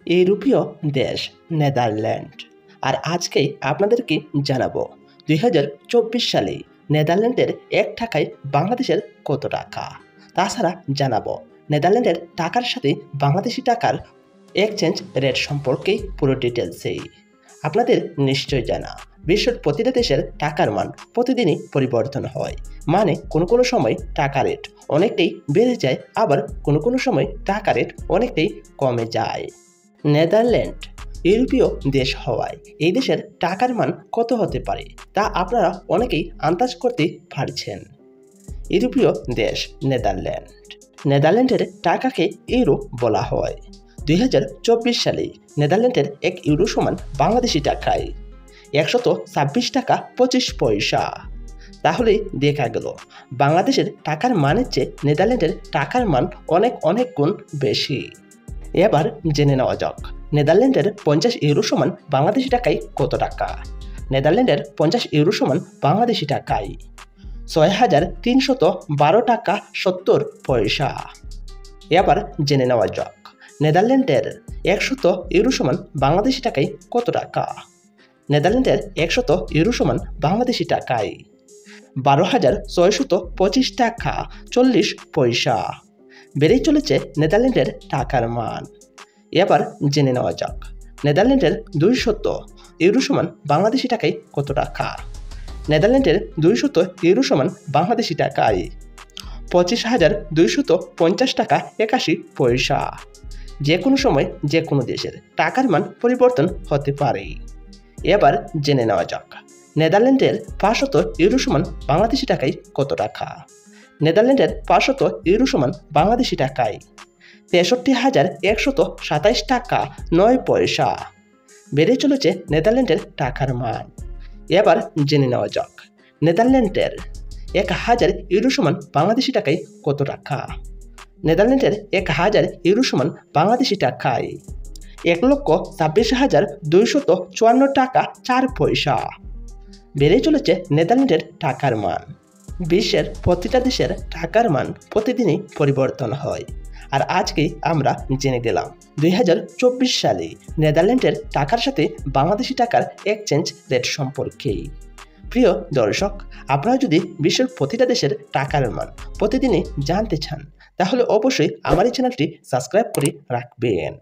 ইউরোপীয় দেশ নেদারল্যান্ড। আর আজকেই আপনাদেরকে জানাবো 2024 সালে নেদারল্যান্ডের 1 টাকায় বাংলাদেশের কত টাকা। তাছাড়া জানাবো নেদারল্যান্ডের টাকার সাথে বাংলাদেশি টাকার এক্সচেঞ্জ রেট সম্পর্কে পুরো ডিটেলসেই। আপনাদের নিশ্চয় জানা বিশ্বের প্রতিটা দেশের টাকার মান প্রতিদিনই পরিবর্তন হয়। মানে কোনো সময় টাকা রেট অনেকটাই বেড়ে যায়, আবার কোনো সময় টাকা রেট অনেকটাই কমে যায়। নেদারল্যান্ড ইউরোপীয় দেশ হওয়ায় এই দেশের টাকার মান কত হতে পারে তা আপনারা অনেকেই আন্দাজ করতে পারছেন। ইউরোপীয় দেশ নেদারল্যান্ড। নেদারল্যান্ডের টাকাকে ইউরো বলা হয়। 2024 সালে নেদারল্যান্ডের 1 ইউরো সমান বাংলাদেশি টাকায় 126 টাকা 25 পয়সা। তাহলে দেখা গেল বাংলাদেশের টাকার মানের চেয়ে নেদারল্যান্ডের টাকার মান অনেক গুণ বেশি। এবার জেনে নেওয়া যাক নেদারল্যান্ডের 50 ইউরো সমান বাংলাদেশি টাকায় কত টাকা। নেদারল্যান্ডের 50 ইউরো সমান বাংলাদেশি টাকায় 6312 টাকা 70 পয়সা। এবার জেনে নেওয়া যাক নেদারল্যান্ডের 100 ইউরো সমান বাংলাদেশি টাকায় কত টাকা। নেদারল্যান্ডের 100 ইউরো সমান বাংলাদেশি টাকায় 12,625 টাকা 40 পয়সা। বেড়েই চলেছে নেদারল্যান্ডের টাকার মান। এবার জেনে নেওয়া যাক নেদারল্যান্ডের 200 ইউরো সমান বাংলাদেশি টাকায় কত টাকা। নেদারল্যান্ডের 200 ইউরো সমান বাংলাদেশি টাকায় 25,250 টাকা 81 পয়সা। যে কোনো সময় যে কোনো দেশের টাকার মান পরিবর্তন হতে পারে। এবার জেনে নেওয়া যাক নেদারল্যান্ডের 500 ইউরো সমান বাংলাদেশি টাকায় কত টাকা। নেদারল্যান্ডের 500 ইউরো সমান বাংলাদেশি টাকায় 63,127 টাকা 9 পয়সা। বেড়ে চলেছে নেদারল্যান্ডের টাকার মান। এবার জেনে নেওয়া যাক নেদারল্যান্ডের 1000 ইউরো সমান বাংলাদেশি টাকায় কত টাকা। নেদারল্যান্ডের 1000 ইউরো সমান বাংলাদেশি টাকায় 1,26,254 টাকা 4 পয়সা। বেড়ে চলেছে নেদারল্যান্ডের টাকার মান। বিশ্বের প্রতিটা দেশের টাকার মান প্রতিদিনই পরিবর্তন হয়। আর আজকেই আমরা জেনে গেলাম 2024 সালে নেদারল্যান্ডের টাকার সাথে বাংলাদেশি টাকার এক্সচেঞ্জ রেট সম্পর্কেই। প্রিয় দর্শক, আপনারা যদি বিশ্বের প্রতিটা দেশের টাকার মান প্রতিদিনই জানতে চান তাহলে অবশ্যই আমার এই চ্যানেলটি সাবস্ক্রাইব করে রাখবেন।